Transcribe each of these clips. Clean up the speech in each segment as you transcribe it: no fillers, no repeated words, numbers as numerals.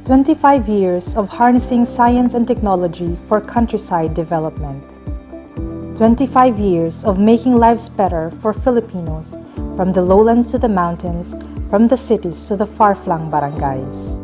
25 years of harnessing science and technology for countryside development. 25 years of making lives better for Filipinos from the lowlands to the mountains, from the cities to the far-flung barangays.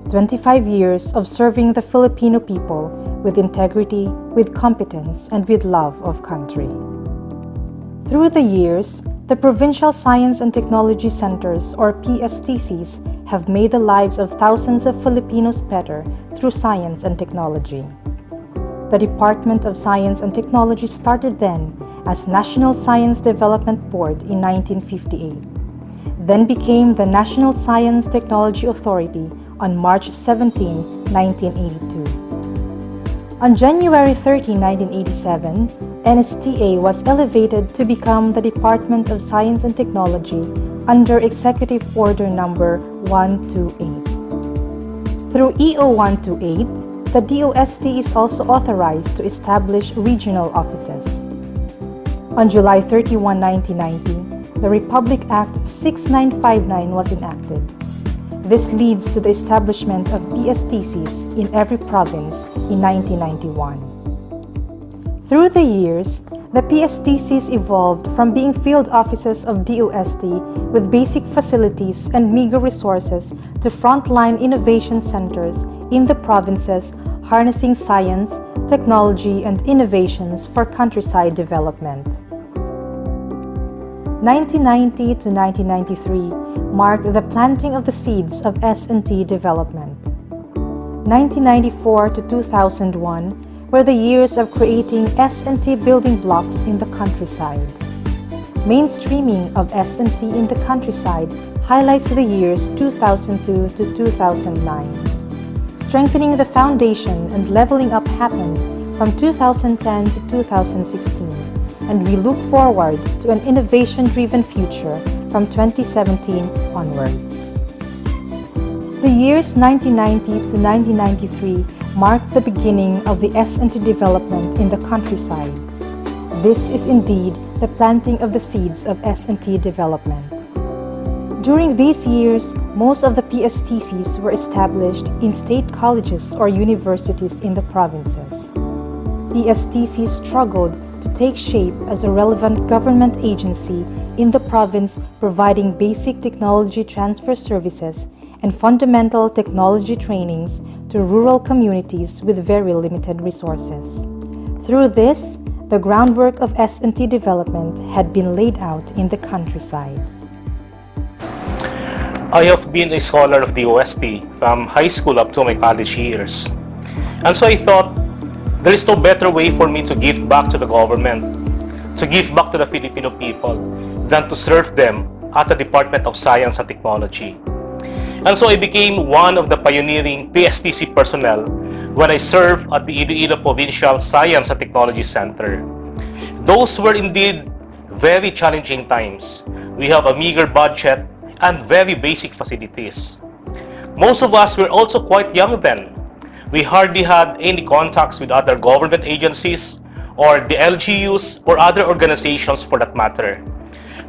25 years of serving the Filipino people with integrity, with competence, and with love of country. Through the years, the Provincial Science and Technology Centers, or PSTCs, have made the lives of thousands of Filipinos better through science and technology. The Department of Science and Technology started then as National Science Development Board in 1958, then became the National Science Technology Authority on March 17, 1982. On January 30, 1987, NSTA was elevated to become the Department of Science and Technology under Executive Order Number 128. Through EO 128, the DOST is also authorized to establish regional offices. On July 31, 1990, the Republic Act 6959 was enacted. This leads to the establishment of PSTCs in every province in 1991. Through the years, the PSTCs evolved from being field offices of DOST with basic facilities and meager resources to frontline innovation centers in the provinces harnessing science, technology, and innovations for countryside development. 1990 to 1993 marked the planting of the seeds of S&T development. 1994 to 2001 were the years of creating S&T building blocks in the countryside. Mainstreaming of S&T in the countryside highlights the years 2002 to 2009. Strengthening the foundation and leveling up happened from 2010 to 2016, and we look forward to an innovation-driven future from 2017 onwards. The years 1990 to 1993 marked the beginning of the S&T development in the countryside. This is indeed the planting of the seeds of S&T development. During these years, most of the PSTCs were established in state colleges or universities in the provinces. PSTCs struggled to take shape as a relevant government agency in the province, providing basic technology transfer services and fundamental technology trainings to rural communities with very limited resources. Through this, the groundwork of S&T development had been laid out in the countryside. I have been a scholar of the OST from high school up to my college years. And so I thought, there is no better way for me to give back to the government, to give back to the Filipino people, than to serve them at the Department of Science and Technology. And so I became one of the pioneering PSTC personnel when I served at the Iloilo Provincial Science and Technology Center. Those were indeed very challenging times. We have a meager budget and very basic facilities. Most of us were also quite young then. We hardly had any contacts with other government agencies or the LGUs or other organizations for that matter.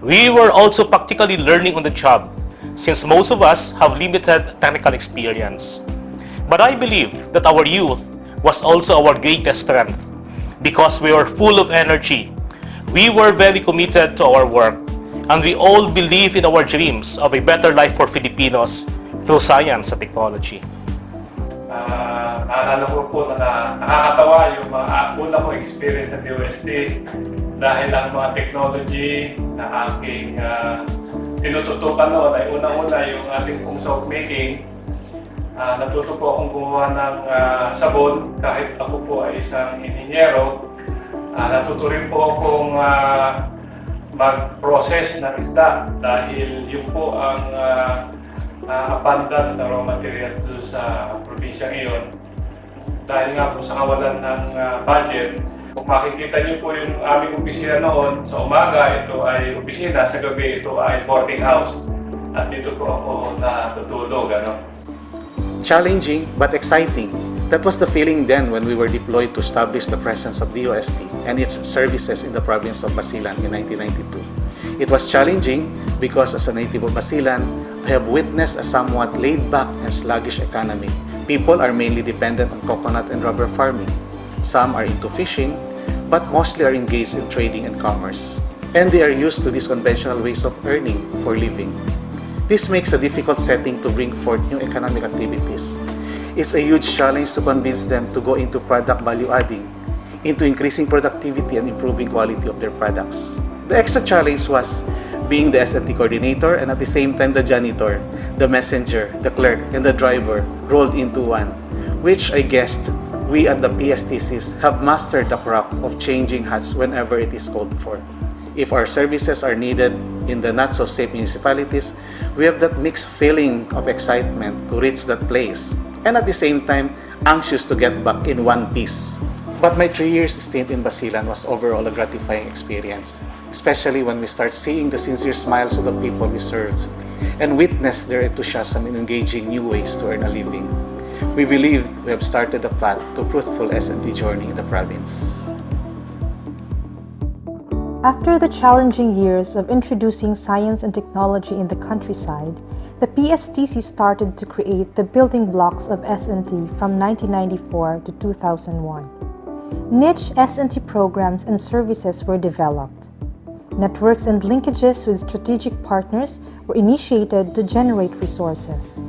We were also practically learning on the job, since most of us have limited technical experience. But I believe that our youth was also our greatest strength because we were full of energy. We were very committed to our work, and we all believe in our dreams of a better life for Filipinos through science and technology. Naalala ko po na nakakatawa yung mga una kong experience sa DOST dahil ang mga technology na aking tinututukan noon ay unang-una yung ating pong soap making. Natuto po akong gumawa ng sabon kahit ako po ay isang inhinyero. Natuto rin po akong mag-process ng isda dahil yun po ang abundant na raw material doon sa probinsya ngayon. Dahil nga po sa kawalan ng budget, kung makikita niyo po yung aming opisina noon, sa umaga ito ay opisina, sa gabi ito ay boarding house. At dito po ako natutulog. Challenging but exciting. That was the feeling then when we were deployed to establish the presence of DOST and its services in the province of Basilan in 1992. It was challenging because as a native of Basilan, I have witnessed a somewhat laid-back and sluggish economy. People are mainly dependent on coconut and rubber farming. Some are into fishing, but mostly are engaged in trading and commerce. And they are used to these conventional ways of earning for living. This makes a difficult setting to bring forth new economic activities. It's a huge challenge to convince them to go into product value adding, into increasing productivity and improving quality of their products. The extra challenge was being the S&T coordinator and at the same time the janitor, the messenger, the clerk, and the driver rolled into one, which I guessed we at the PSTCs have mastered the craft of changing hats whenever it is called for. If our services are needed in the not-so-safe municipalities, we have that mixed feeling of excitement to reach that place, and at the same time, anxious to get back in one piece. But my 3 years stint in Basilan was overall a gratifying experience, especially when we start seeing the sincere smiles of the people we served and witness their enthusiasm in engaging new ways to earn a living. We believe we have started the path to fruitful S&T journey in the province. After the challenging years of introducing science and technology in the countryside, the PSTC started to create the building blocks of S&T from 1994 to 2001. Niche S&T programs and services were developed. Networks and linkages with strategic partners were initiated to generate resources.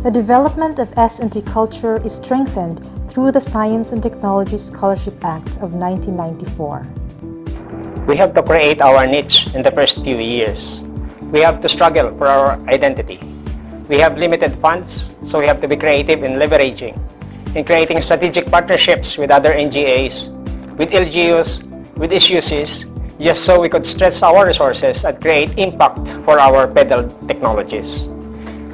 The development of S&T culture is strengthened through the Science and Technology Scholarship Act of 1994. We have to create our niche in the first few years. We have to struggle for our identity. We have limited funds, so we have to be creative in leveraging, in creating strategic partnerships with other NGAs, with LGUs, with SUCs, just so we could stretch our resources and create impact for our pedal technologies.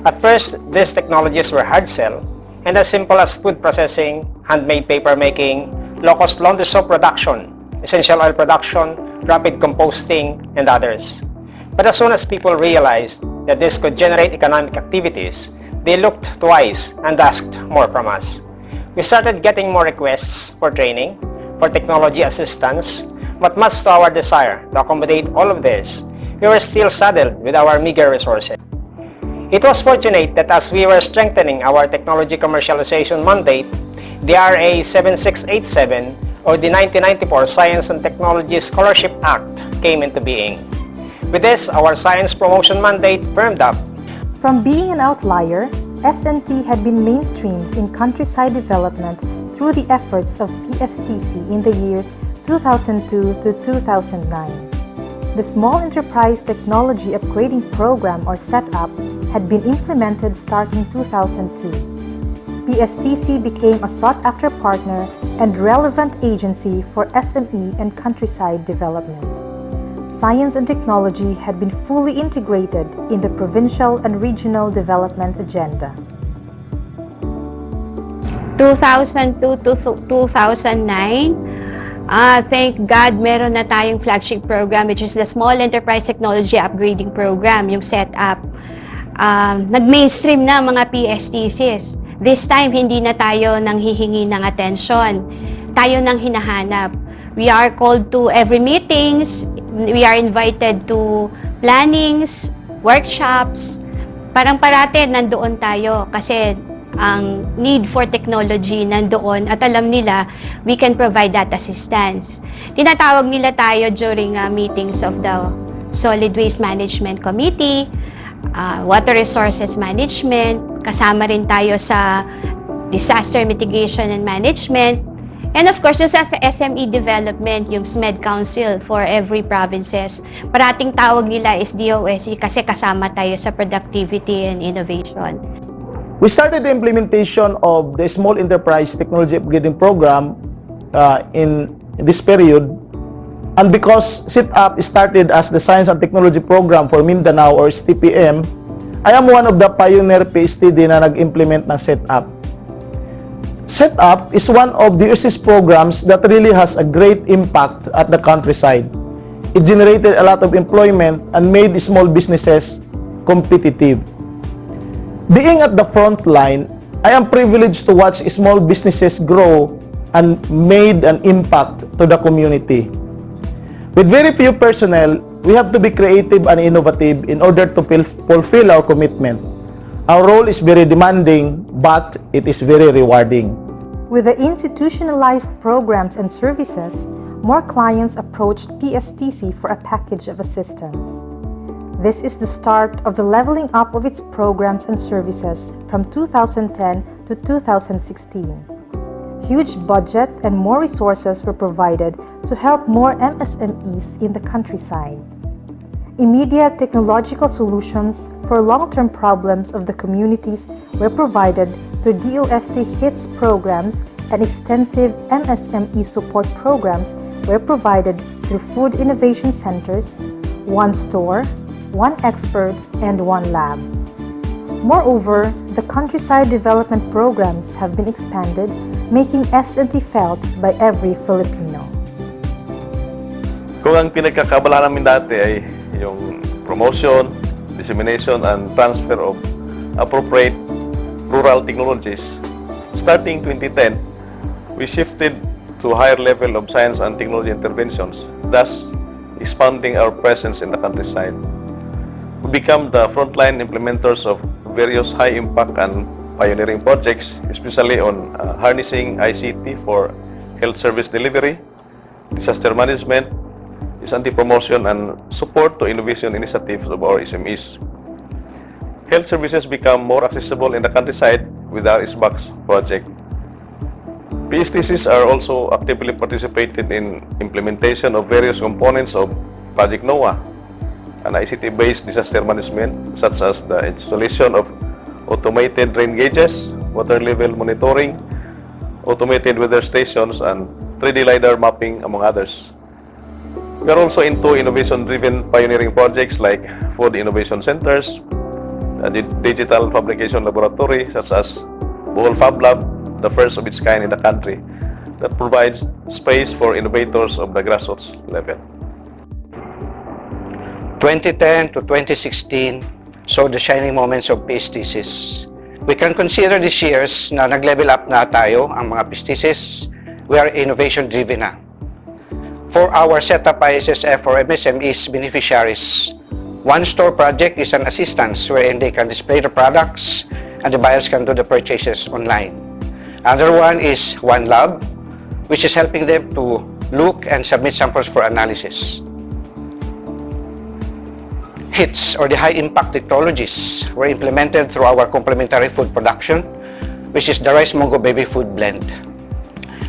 At first, these technologies were hard sell, and as simple as food processing, handmade paper making, low-cost laundry soap production, essential oil production, rapid composting, and others. But as soon as people realized that this could generate economic activities, they looked twice and asked more from us. We started getting more requests for training, for technology assistance, but much to our desire to accommodate all of this, we were still saddled with our meager resources. It was fortunate that as we were strengthening our technology commercialization mandate, the RA 7687 or the 1994 Science and Technology Scholarship Act came into being. With this, our science promotion mandate firmed up. From being an outlier, S&T had been mainstreamed in countryside development through the efforts of PSTC in the years 2002 to 2009. The Small Enterprise Technology Upgrading Program or SETUP had been implemented starting 2002. PSTC became a sought-after partner and relevant agency for SME and countryside development. Science and technology had been fully integrated in the provincial and regional development agenda. 2002 to 2009, thank God meron na tayong flagship program which is the Small Enterprise Technology Upgrading Program, yung SETUP. Nag-mainstream na mga PSTCs. This time, hindi na tayo nang hihingi ng atensyon. Tayo nang hinahanap. We are called to every meetings. We are invited to plannings, workshops. Parang parate nandoon tayo kasi ang need for technology nandoon at alam nila we can provide that assistance. Tinatawag nila tayo during meetings of the Solid Waste Management Committee, Water Resources Management, kasama rin tayo sa Disaster Mitigation and Management, and of course, yung sa SME Development, yung SMED Council for every provinces. Parating tawag nila is DOSE kasi kasama tayo sa Productivity and Innovation. We started the implementation of the Small Enterprise Technology Upgrading Program in this period, and because SETUP started as the Science and Technology Program for Mindanao or STPM, I am one of the pioneer PSTD na nag-implement ng SETUP. SETUP is one of the USIS programs that really has a great impact at the countryside. It generated a lot of employment and made small businesses competitive. Being at the front line, I am privileged to watch small businesses grow and made an impact to the community. With very few personnel, we have to be creative and innovative in order to fulfill our commitment. Our role is very demanding, but it is very rewarding. With the institutionalized programs and services, more clients approached PSTC for a package of assistance. This is the start of the leveling up of its programs and services from 2010 to 2016. Huge budget and more resources were provided to help more MSMEs in the countryside. Immediate technological solutions for long-term problems of the communities were provided through DOST HITS programs, and extensive MSME support programs were provided through food innovation centers, one store, one expert, and one lab. Moreover, the countryside development programs have been expanded, making S&T felt by every Filipino. Kung ang pinagkakabala namin dati ay yung promotion, dissemination, and transfer of appropriate rural technologies, starting 2010, we shifted to a higher level of science and technology interventions, thus expanding our presence in the countryside. We become the frontline implementers of various high-impact and pioneering projects, especially on harnessing ICT for health service delivery, disaster management, S&T promotion, and support to innovation initiatives of our SMEs. Health services become more accessible in the countryside with our SBACS project. PSTCs are also actively participated in implementation of various components of Project NOAA, an ICT-based disaster management, such as the installation of automated rain gauges, water level monitoring, automated weather stations, and 3D LiDAR mapping, among others. We are also into innovation-driven pioneering projects like food innovation centers, a digital fabrication laboratory such as Bohol Fab Lab, the first of its kind in the country, that provides space for innovators of the grassroots level. 2010 to 2016 saw the shining moments of PSTCs. We can consider these years na nag-level up na tayo ang mga PSTCs. We are innovation-driven na. For our setup ISSF for MSMEs beneficiaries, one store project is an assistance wherein they can display the products and the buyers can do the purchases online. Another one is one lab, which is helping them to look and submit samples for analysis. HITS, or the high-impact technologies, were implemented through our complementary food production, which is the Rice Mungo Baby Food Blend,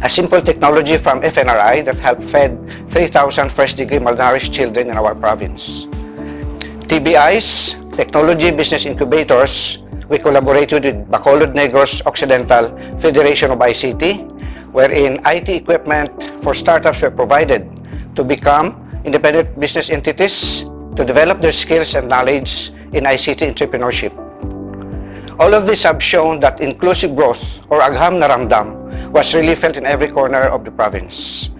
a simple technology from FNRI that helped fed 3,000 first-degree malnourished children in our province. TBIs, Technology Business Incubators, we collaborated with Bacolod Negros Occidental Federation of ICT, wherein IT equipment for startups were provided to become independent business entities to develop their skills and knowledge in ICT entrepreneurship. All of these have shown that inclusive growth, or agham na ramdam, was really felt in every corner of the province.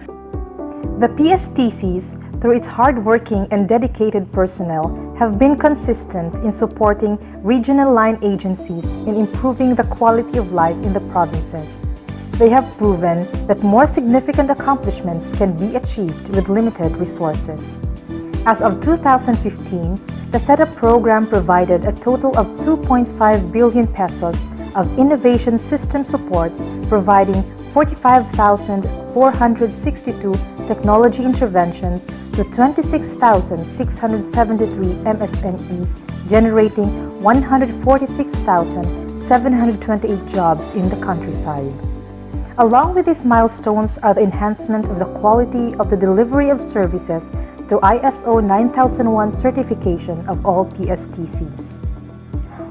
The PSTCs, through its hardworking and dedicated personnel, have been consistent in supporting regional line agencies in improving the quality of life in the provinces. They have proven that more significant accomplishments can be achieved with limited resources. As of 2015, the setup program provided a total of 2.5 billion pesos of innovation system support, providing 45,462 technology interventions to 26,673 MSMEs, generating 146,728 jobs in the countryside. Along with these milestones are the enhancement of the quality of the delivery of services through ISO 9001 certification of all PSTCs.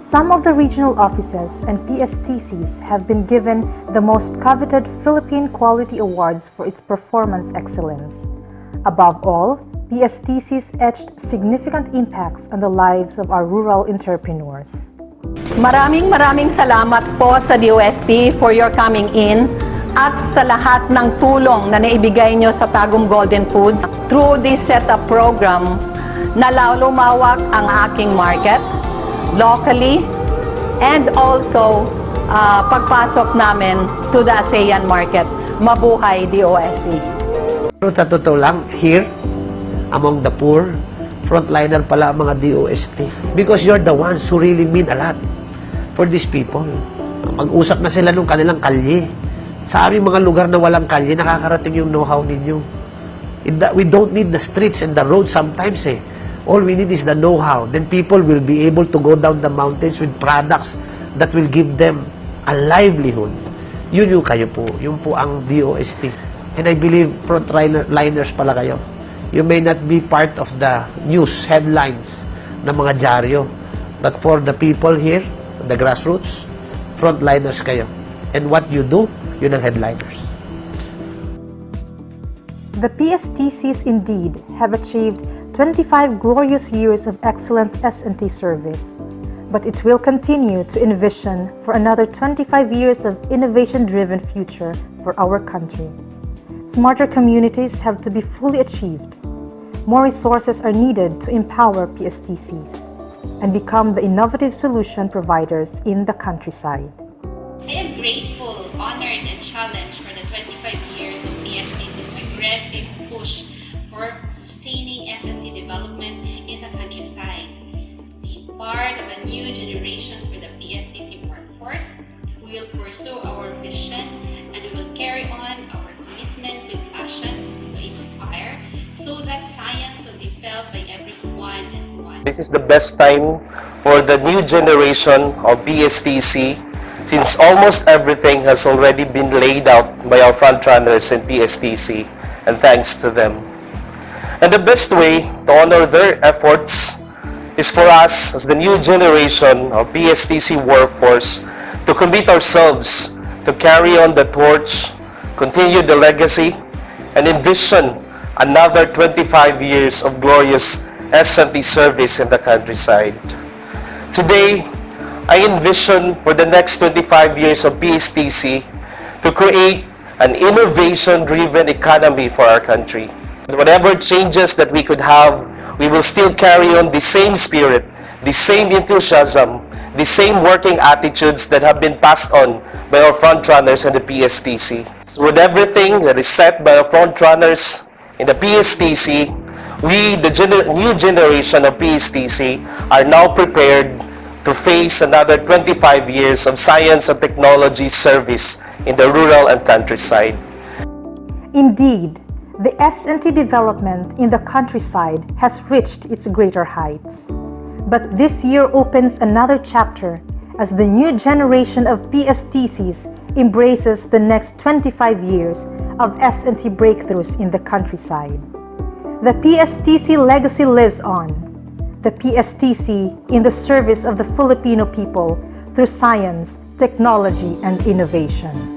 Some of the regional offices and PSTCs have been given the most coveted Philippine Quality Awards for its performance excellence. Above all, PSTCs etched significant impacts on the lives of our rural entrepreneurs. Maraming salamat po sa DOST for your coming in at sa lahat ng tulong na naibigay nyo sa Tagum Golden Foods. Through this setup program, lumawak ang aking market locally and also pagpasok namin to the ASEAN market. Mabuhay DOST! Pero sa totoo lang, here, among the poor, frontliner pala ang mga DOST. Because you're the ones who really mean a lot for these people. Mag-usap na sila nung kanilang kalye. Sa aming mga lugar na walang kalye, nakakarating yung know-how ninyo. We don't need the streets and the roads sometimes eh. All we need is the know-how. Then people will be able to go down the mountains with products that will give them a livelihood. Yun yung kayo po. Yun po ang DOST. And I believe frontliners pala kayo. You may not be part of the news headlines ng mga dyaryo. But for the people here, the grassroots, frontliners kayo. And what you do, yun ang headliners. The PSTCs indeed have achieved 25 glorious years of excellent S&T service, but it will continue to envision for another 25 years of innovation-driven future for our country. Smarter communities have to be fully achieved. More resources are needed to empower PSTCs and become the innovative solution providers in the countryside. I am grateful, honored, and challenged for the 25 years of PSTC's aggressive push for sustaining S&T development in the countryside. Being part of a new generation for the PSTC workforce, we will pursue our vision and we will carry on our commitment with passion to inspire so that science will be felt by everyone and one. This is the best time for the new generation of PSTC, since almost everything has already been laid out by our frontrunners in PSTC, and thanks to them. And the best way to honor their efforts is for us, as the new generation of PSTC workforce, to commit ourselves to carry on the torch, continue the legacy, and envision another 25 years of glorious S&T service in the countryside. Today, I envision for the next 25 years of PSTC to create an innovation-driven economy for our country. Whatever changes that we could have, we will still carry on the same spirit, the same enthusiasm, the same working attitudes that have been passed on by our frontrunners in the PSTC. So with everything that is set by our frontrunners in the PSTC, we, the new generation of PSTC, are now prepared to face another 25 years of science and technology service in the rural and countryside. Indeed, the S&T development in the countryside has reached its greater heights. But this year opens another chapter as the new generation of PSTCs embraces the next 25 years of S&T breakthroughs in the countryside. The PSTC legacy lives on. The PSTC in the service of the Filipino people through science, technology, and innovation.